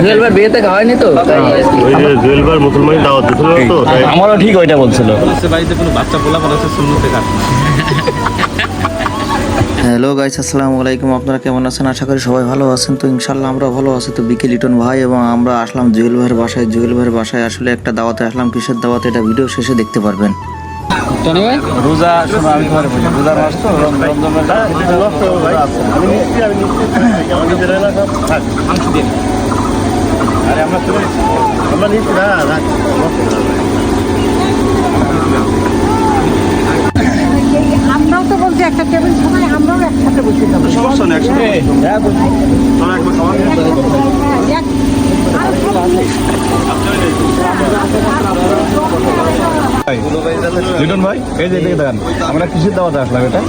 জুয়েলবার বিয়েতে খাওয়ায়নি তো ওই যে জুয়েলবার মুসলমানি দাওয়াত দিছিল তো তাই আমারও ঠিক ওইটা বলছিল। বাড়িতে কোনো বাচ্চা পোলা বানাচ্ছে সুন্নতে কাজ। হ্যালো গাইস, আসসালামু আলাইকুম। আপনারা কেমন আছেন? আশা করি সবাই ভালো আছেন। তো ইনশাল্লাহ আমরা ভালো আছি। তো বিকে লিটন ভাই এবং আমরা আসলাম জুয়েল ভাইয়ের বাসায়। জুয়েল ভাইয়ের বাসায় আসলে একটা দাওয়াতে আসলাম। কিসের দাওয়াতে, এটা ভিডিও শেষে দেখতে পারবেন। রোজা শোনো, আমি তোমার বলি রোজার মাস তো আমরাও তো বলছি একটা টেবিল সবাই আমরাও একসাথে বসে যাবো। সমস্যা নেই, একসাথে চলো একবার খাওয়া লিটন ভাই, এই যে এদিকে দেখেন, আমরা কিসের দাওয়াতে আসলাম এটা?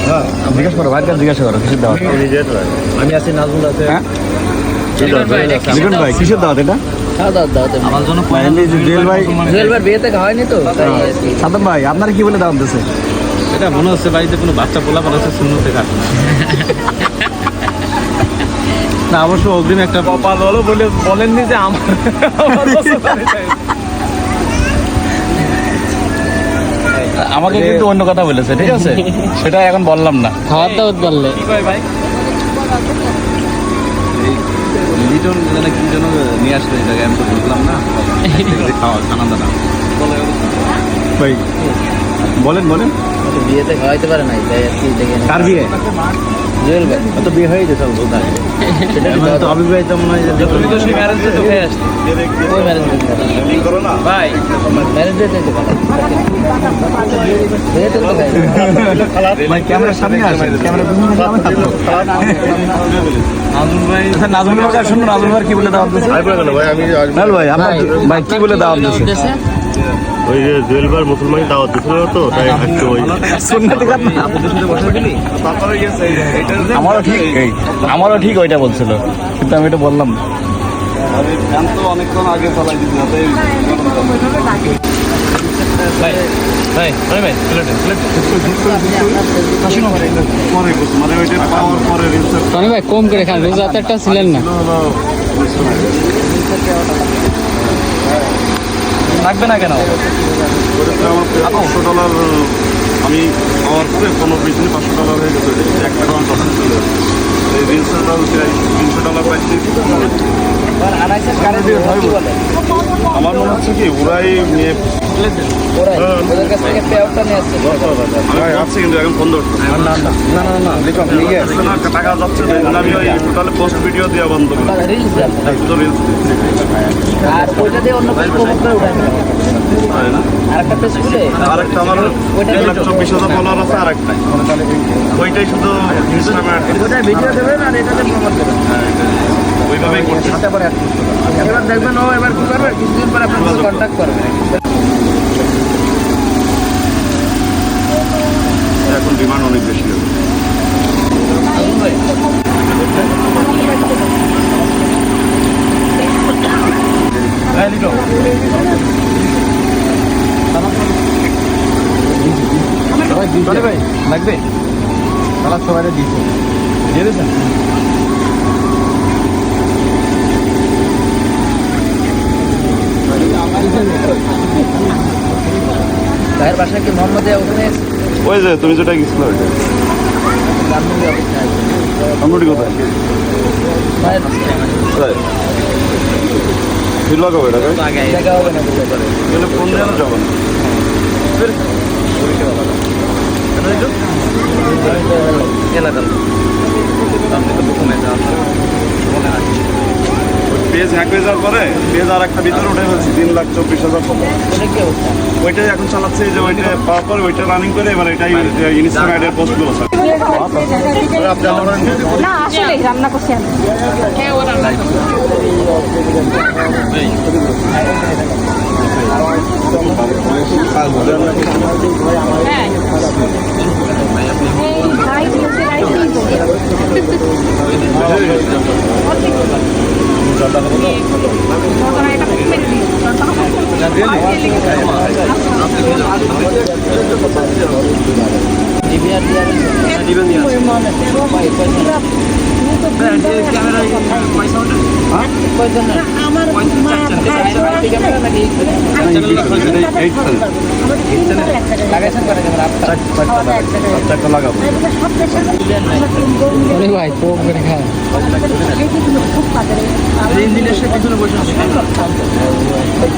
হ্যাঁ, জিজ্ঞেস করো ভাইকে, জিজ্ঞাসা করো কিসের দাওয়াত। আমি আছি, নাজমুল আছে। হ্যাঁ লিটন ভাই, কিসের দাওয়াত এটা? আমার জন্য জুয়েল ভাই, জুয়েলবার বিয়েতে খাওয়ায়নি তো সাদম ভাই, আপনারা কি বলে দাওয়াত দিচ্ছে? এটা মনে হচ্ছে বাড়িতে কোনো বাচ্চা পোলা বানাচ্ছে সুন্নতে কাজ। না, অবশ্য অগ্রিম একটা কপাল হলো বলে বলেননি যে আমার আমাকে কিন্তু অন্য কথা বলেছে, ঠিক আছে? সেটা এখন বললাম না। খাওয়ার দাওয়াত বললে ভাই লিটন যেন কি যেন নিয়ে আসলো এই জায়গায়, আমি তো বুঝলাম না। খাওয়া খানা দানা ভাই বলেন বলেন, বিয়েতে খাওয়াইতে পারে নাই, তাই আর কি দেখে কার বিয়ে? জুয়েল ভাই তো বিয়ে হয়ে গেছে বোধহয়। সেটা তো অবিবাহিত মনে হয়। তুমি তো সেই ম্যারেজ ডেতে খেয়ে আসলে। ওই ম্যারেজ করো না ভাই ম্যারেজ ডেতে বিয়েতে তো খাই ভাই ক্যামেরার সামনে আসেন, ক্যামেরা নাজমুল ভাই নাজমুল ভাই শুনুন, নাজমুল ভাই কি বলে দাওয়াত দিচ্ছে? ভাই আমি নাল ভাই, আপনার ভাই কি বলে দাওয়াত দিচ্ছে? ওই যে জুয়েলবার মুসলমানি দাওয়াত দিছিল তো তাই একটু ওই সুন্নতি কাজ না। আমারও ঠিক আমারও ঠিক ওইটা বলছিল, কিন্তু আমি এটা বললাম না। অনেকক্ষণ আগে চালাই দিচ্ছি না, তাই ভাই ভাই ভাই ভাই মানে ওইটা পাওয়ার পরে টনি ভাই কম করে খান, রোজাতে একটা ছিলেন না। লাগবে না কেন? আমার $500 আমি পাওয়ার পরে কোনো পিছনে $500 হয়ে গেছে। একটা কারণ কথা ছিল এই রিলসটা $300 পাইছি। আমার মনে হচ্ছে কি ওরাই নিয়ে ওদের কাছ থেকে পেআউটটা নিয়ে আসছে। আমি আসছে, কিন্তু এখন ফোন ধরছে না, টাকা যাচ্ছে না। আমি ওই টোটালে পোস্ট ভিডিও দেওয়া বন্ধ করি, রিলস শুধু রিলস আর ওইটা দিয়ে অন্য কিছু প্রমোট করে উঠায় আরেকটা পেজ খুলে আরেকটা আমার 1,24,000 ফলোয়ার আছে। আরেকটাই ওইটাই শুধু ইনস্টাগ্রামে ওটা ভিডিও দেবেন আর এটাতে প্রমোট দেবেন। ওইভাবেই করছি। এবার দেখবেন ও এবার কি করবে, কিছুদিন পরে আপনার সাথে কন্ট্যাক্ট করবে। এখন ডিমান্ড অনেক বেশি হবে। ভাই লাগবে, তাহলে সবাই দিচ্ছে, দিয়ে দিচ্ছেন। ভাইয়ের বাসায় কি মোহাম্মদ ওখানে ওই যে তুমি যেটা গেছিল ওইটা গান্ধী অফিসে আছে। আমরুটি কোথায় ফির লাগাবো এটা জায়গা হবে না বুঝতে পারে। গেলে ফোন দিয়ে যাবো না। পেজ হ্যাক হয়ে যাওয়ার পরে পেজ আর একটা ভিতরে উঠে ফেলছি 3,24,000 ফলো। ওটা কি অবস্থা? ওইটাই এখন চালাচ্ছে, যে ওইটা পাওয়ার পরে ওইটা রানিং করে এবার এটাই ইনস্টাগ্রাম আইডির পোস্টগুলো না আসলে রান্না করছি আমি। হ্যাঁ এই রাইস হচ্ছে রাইস ক্যামেরা কয়জন না আমার মা ক্যামেরা নাকি লাগাইছেন করে ক্যামেরা চারটা লাগাবো। সব দেশের ওরে ভাই তো করে খায় খুব কাজে ইঞ্জিনের সাথে পিছনে বসে আছে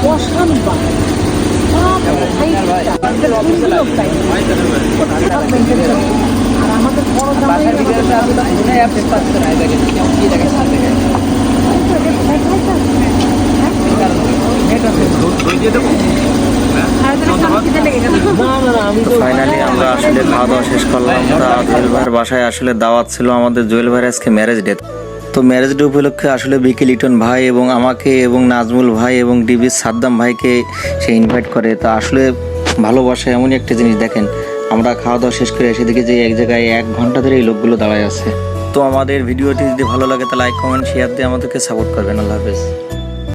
বসান বা আর আমাদের বড় বাসার ভিতরে তো আসলে মনে অ্যাপস পাচ্ছে না দেখেন কি দেখেন সাথে ফাইনালি আমরা আসলে খাওয়া দাওয়া শেষ করলাম। তা জুয়েল ভাইয়ের বাসায় আসলে দাওয়াত ছিল আমাদের। জুয়েল ভাইয়ের আজকে ম্যারেজ ডে। তো ম্যারেজ ডে উপলক্ষে আসলে বিকে লিটন ভাই এবং আমাকে এবং নাজমুল ভাই এবং ডিবি সাদ্দাম ভাইকে সে ইনভাইট করে। তা আসলে ভালোবাসা এমনই একটা জিনিস। দেখেন আমরা খাওয়া দাওয়া শেষ করে এসে দেখি যে এক জায়গায় 1 ঘন্টা ধরে এই লোকগুলো দাঁড়ায় আছে। তো আমাদের ভিডিওটি যদি ভালো লাগে তাহলে লাইক কমেন্ট শেয়ার দিয়ে আমাদেরকে সাপোর্ট করবেন। আল্লাহ হাফেজ।